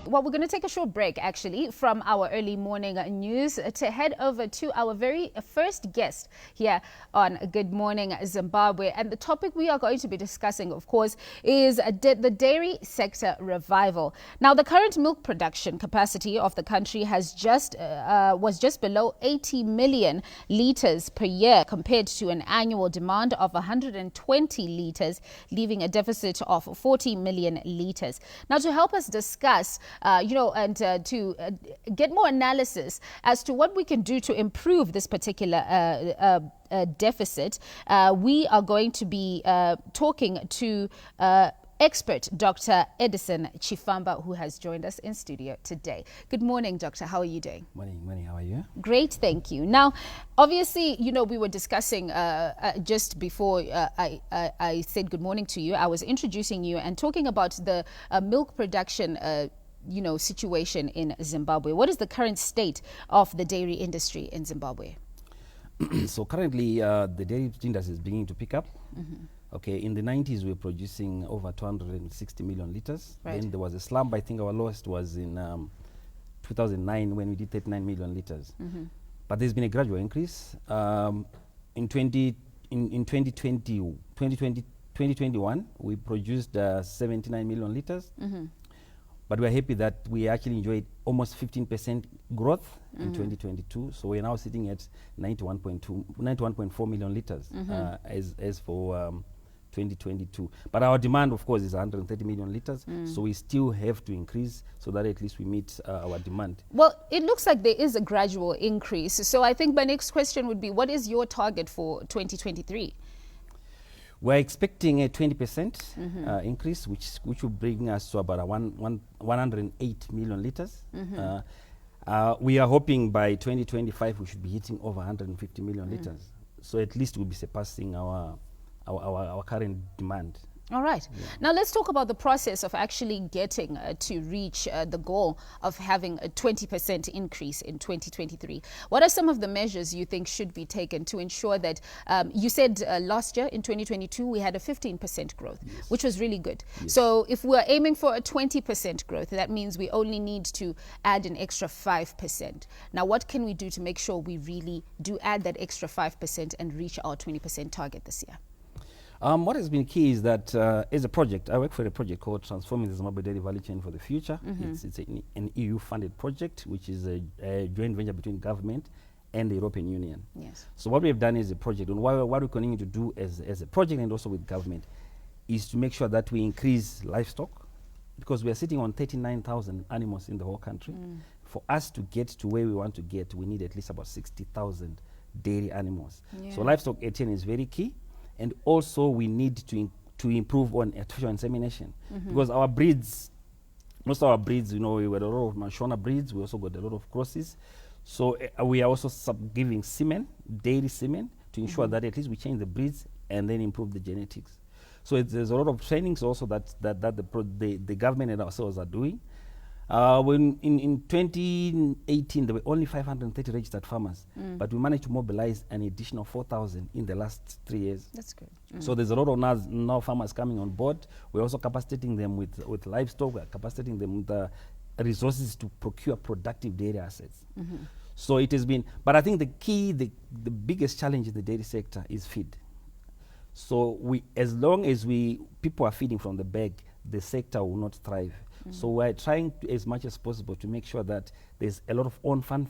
Well, we're going to take a short break, actually, from our early morning news to head over to our very first guest here on Good Morning Zimbabwe. And the topic we are going to be discussing, of course, is the dairy sector revival. Now, the current milk production capacity of the country was just below 80 million litres per year, compared to an annual demand of 120 litres, leaving a deficit of 40 million litres. Now, to help us discuss, to get more analysis as to what we can do to improve this particular deficit, we are going to be talking to expert Dr. Edson Chifafamba, who has joined us in studio today. Good morning, Doctor. How are you doing? Morning. How are you? Great, thank you. Now, obviously, we were discussing just before I said good morning to you. I was introducing you and talking about the milk production situation in Zimbabwe. What is the current state of the dairy industry in Zimbabwe? So currently, the dairy industry is beginning to pick up. Mm-hmm. Okay, in the 90s, we were producing over 260 million litres. Right. Then there was a slump. I think our lowest was in 2009 when we did 39 million litres. Mm-hmm. But there's been a gradual increase. In 2021, we produced 79 million litres. Mm-hmm. But we're happy that we actually enjoyed almost 15% growth in 2022. So we're now sitting at 91.4 million litres as for 2022. But our demand, of course, is 130 million litres. So we still have to increase so that at least we meet our demand. Well, it looks like there is a gradual increase. So I think my next question would be, what is your target for 2023? We're expecting a 20% increase, which will bring us to about 108 million litres. We are hoping by 2025 we should be hitting over 150 million litres. So at least we'll be surpassing our current demand. All right. Yeah. Now let's talk about the process of actually getting to reach the goal of having a 20% increase in 2023. What are some of the measures you think should be taken to ensure that, you said last year in 2022 we had a 15% growth, yes, which was really good. Yes. So if we're aiming for a 20% growth, that means we only need to add an extra 5%. Now what can we do to make sure we really do add that extra 5% and reach our 20% target this year? What has been key is that as a project, I work for a project called Transforming the Zimbabwe Dairy Value Chain for the Future. It's an EU-funded project, which is a joint venture between government and the European Union. Yes. So what we have done as a project, and what we continue to do as a project and also with government, is to make sure that we increase livestock, because we are sitting on 39,000 animals in the whole country. For us to get to where we want to get, we need at least about 60,000 dairy animals. Yeah. So livestock attain is very key. And also we need to improve on artificial insemination, because our breeds, most of our breeds, we got a lot of Mashona breeds, we also got a lot of crosses. So we are also giving semen, dairy semen, to ensure that at least we change the breeds and then improve the genetics. So there's a lot of trainings also that the government and ourselves are doing. When in 2018, there were only 530 registered farmers, but we managed to mobilize an additional 4,000 in the last 3 years. That's good. So there's a lot of now farmers coming on board. We're also capacitating them with livestock. We're capacitating them with resources to procure productive dairy assets. So it has been, but I think the biggest challenge in the dairy sector is feed. So as long as people are feeding from the bag, the sector will not thrive. So we're trying as much as possible to make sure that there's a lot of on-farm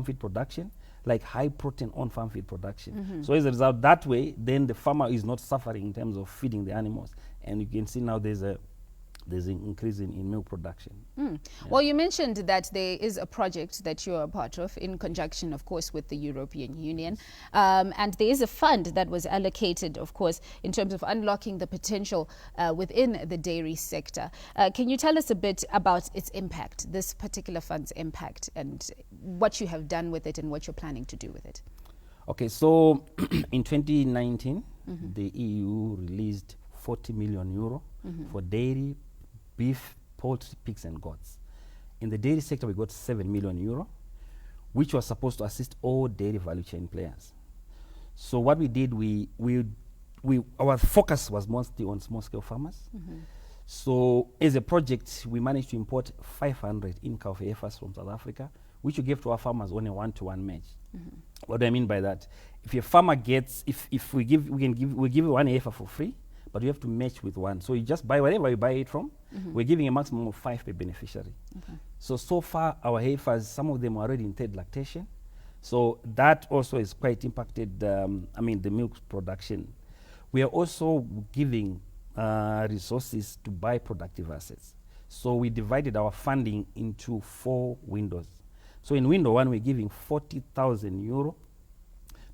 feed production, like high protein on-farm feed production. So as a result, that way, then the farmer is not suffering in terms of feeding the animals. And you can see now there's an increase in milk production. Yeah. Well, you mentioned that there is a project that you're a part of in conjunction, of course, with the European Union. And there is a fund that was allocated, of course, in terms of unlocking the potential within the dairy sector. Can you tell us a bit about its impact, this particular fund's impact, and what you have done with it and what you're planning to do with it? Okay, so in 2019, the EU released 40 million euro for dairy, beef, poultry, pigs and goats. In the dairy sector, we got 7 million euro, which was supposed to assist all dairy value chain players. So what we did, our focus was mostly on small-scale farmers. So as a project, we managed to import 500 in-cow heifers from South Africa, which we gave to our farmers on a one-to-one match. What do I mean by that? If a farmer gets, if we give you one heifer for free, but you have to match with one. So you just buy wherever you buy it from. We're giving a maximum of 5 per beneficiary. So far our heifers, some of them are already in third lactation. So that also is quite impacted, the milk production. We are also giving resources to buy productive assets. So we divided our funding into 4 windows. So in window 1, we're giving 40,000 euro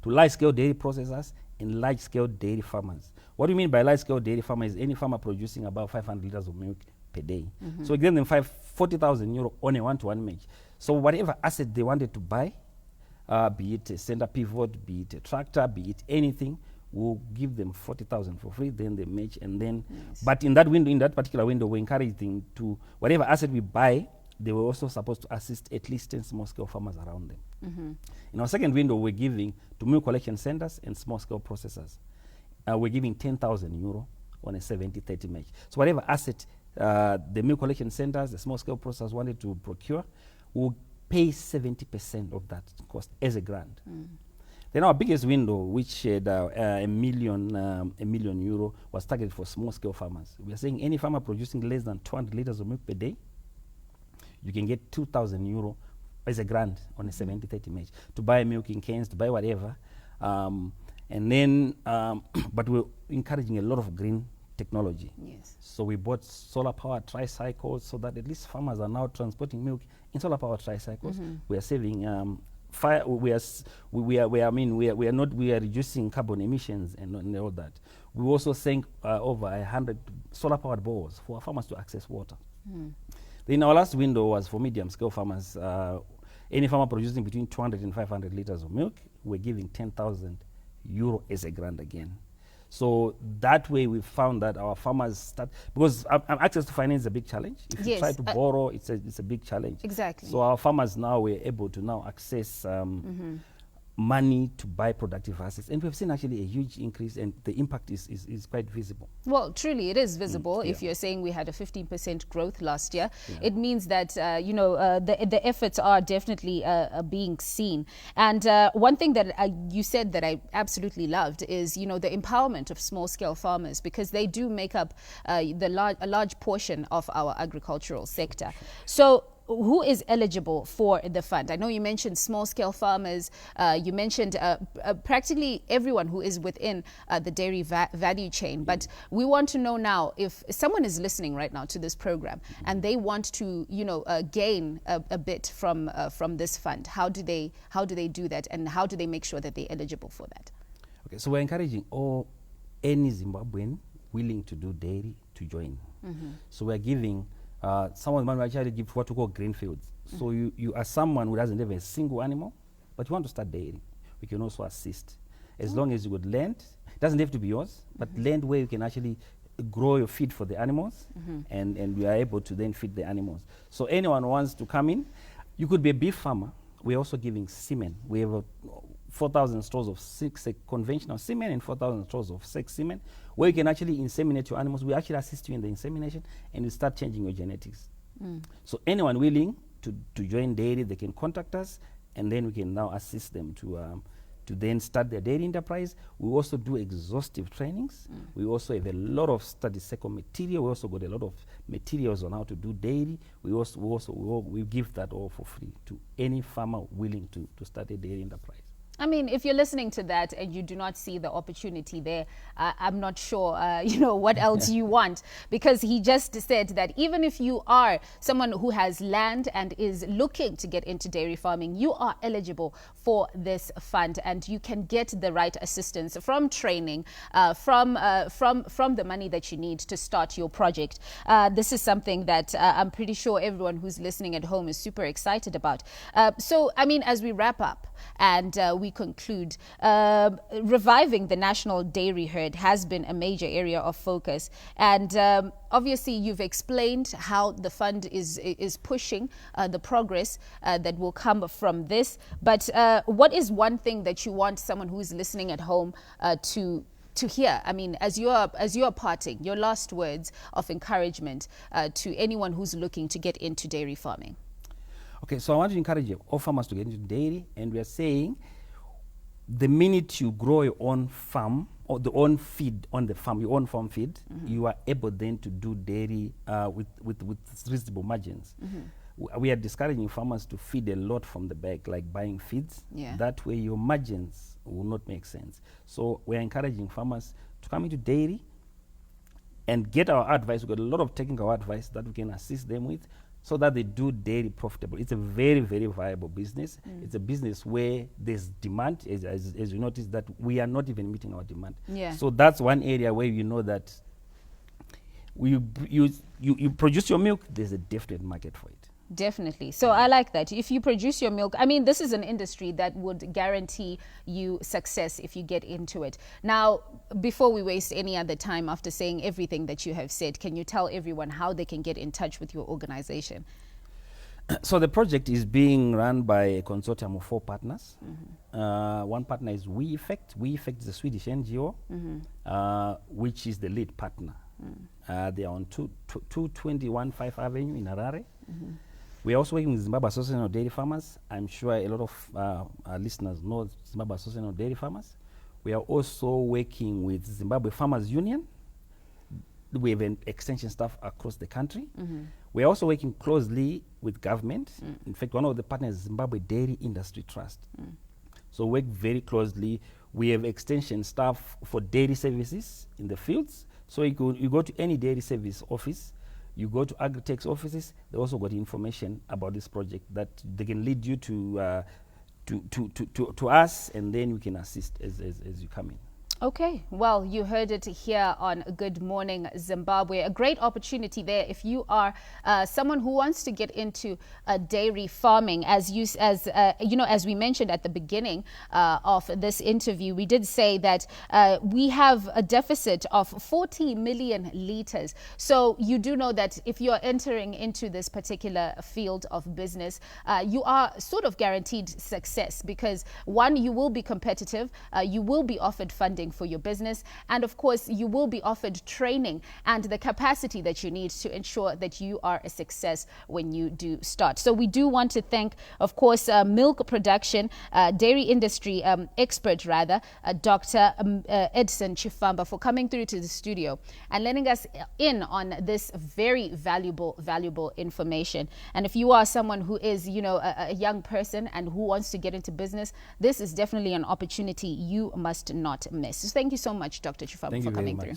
to large-scale dairy processors and large-scale dairy farmers. What do you mean by large-scale dairy farmer is any farmer producing about 500 liters of milk per day. So we give them 40,000 euro on a one-to-one match. So whatever asset they wanted to buy, be it a center pivot, be it a tractor, be it anything, we'll give them 40,000 for free, then they match, and then, but in that window, in that particular window, we encourage them to, whatever asset we buy, they were also supposed to assist at least 10 small-scale farmers around them. In our second window, we're giving to milk collection centers and small-scale processors. We're giving 10,000 euro on a 70-30 match. So whatever asset the milk collection centers, the small-scale processors wanted to procure, will pay 70% of that cost as a grant. Then our biggest window, which had a million euro, was targeted for small-scale farmers. We are saying any farmer producing less than 200 liters of milk per day, you can get 2,000 euro as a grant on a 70-30 match to buy milk in cans, to buy whatever. And then, but we're encouraging a lot of green technology. So we bought solar-powered tricycles so that at least farmers are now transporting milk in solar-powered tricycles. We are saving we are reducing carbon emissions and all that. We also sank over 100 solar-powered bores for our farmers to access water. Then our last window was for medium-scale farmers. Any farmer producing between 200 and 500 liters of milk, we're giving 10,000 euro as a grant again. So that way we found that our farmers start, because access to finance is a big challenge. If you try to borrow, it's a big challenge. Exactly. So our farmers now were able to now access money to buy productive assets. And we've seen actually a huge increase, and the impact is quite visible. Well, truly it is visible. If you're saying we had a 15% growth last year, it means that, the efforts are definitely being seen. And one thing that you said that I absolutely loved is, the empowerment of small-scale farmers, because they do make up a large portion of our agricultural sector. So who is eligible for the fund? I know you mentioned small-scale farmers. You mentioned practically everyone who is within the dairy value chain. But we want to know now, if someone is listening right now to this program and they want to, gain a bit from this fund, how do they do that, and how do they make sure that they're eligible for that? Okay, so we're encouraging any Zimbabwean willing to do dairy to join. So we're giving. Some of the money we actually give what we call greenfields. So you are someone who doesn't have a single animal, but you want to start dairy. We can also assist. As long as you would land, it doesn't have to be yours, but land where you can actually grow your feed for the animals, and we are able to then feed the animals. So anyone who wants to come in, you could be a beef farmer. We're also giving semen. We have 4,000 stores of conventional semen and 4,000 stores of sex semen, where you can actually inseminate your animals. We actually assist you in the insemination, and you start changing your genetics. So anyone willing to join dairy, they can contact us, and then we can now assist them to then start their dairy enterprise. We also do exhaustive trainings. We also have a lot of study cycle material. We also got a lot of materials on how to do dairy. We give that all for free to any farmer willing to start a dairy enterprise. I mean, if you're listening to that and you do not see the opportunity there, I'm not sure, what else you want, because he just said that even if you are someone who has land and is looking to get into dairy farming, you are eligible for this fund, and you can get the right assistance from training, from the money that you need to start your project. This is something that I'm pretty sure everyone who's listening at home is super excited about. So, I mean, as we wrap up and we conclude, reviving the national dairy herd has been a major area of focus, and obviously you've explained how the fund is pushing the progress that will come from this. But what is one thing that you want someone who's listening at home to to hear, I mean, as you are parting, your last words of encouragement to anyone who's looking to get into dairy farming. Okay, so I want to encourage all farmers to get into dairy, and we are saying the minute you grow your own farm or the own feed on the farm, your own farm feed, you are able then to do dairy with reasonable margins. We are discouraging farmers to feed a lot from the bag, like buying feeds. That way your margins will not make sense. So we are encouraging farmers to come into dairy and get our advice. We've got a lot of technical advice that we can assist them with so that they do dairy profitable. It's a very, very viable business. It's a business where there's demand, as you notice that we are not even meeting our demand. So that's one area where you know that you produce your milk, there's a definite market for it. Definitely. So I like that. If you produce your milk, I mean, this is an industry that would guarantee you success if you get into it. Now, before we waste any other time, after saying everything that you have said, can you tell everyone how they can get in touch with your organization? So the project is being run by a consortium of 4 partners. One partner is We Effect. We Effect is a Swedish NGO, which is the lead partner. They are on 221 5 Avenue in Harare. We are also working with Zimbabwe Association of Dairy Farmers. I'm sure a lot of our listeners know Zimbabwe Association of Dairy Farmers. We are also working with Zimbabwe Farmers Union. We have an extension staff across the country. We are also working closely with government. In fact, one of the partners is Zimbabwe Dairy Industry Trust. So we work very closely. We have extension staff for dairy services in the fields. So you go to any dairy service office, you go to Agritech's offices, they also got information about this project that they can lead you to us, and then we can assist as you come in. Okay, well, you heard it here on Good Morning Zimbabwe. A great opportunity there if you are someone who wants to get into dairy farming. As we mentioned at the beginning of this interview, we did say that we have a deficit of 40 million liters. So you do know that if you're entering into this particular field of business, you are sort of guaranteed success because, one, you will be competitive, you will be offered funding for your business, and of course you will be offered training and the capacity that you need to ensure that you are a success when you do start. So we do want to thank, of course, milk production dairy industry expert Dr. Edson Chifafamba, for coming through to the studio and letting us in on this very valuable information. And if you are someone who is a young person and who wants to get into business, this is definitely an opportunity you must not miss. So thank you so much, Dr. Chifafamba, for coming through.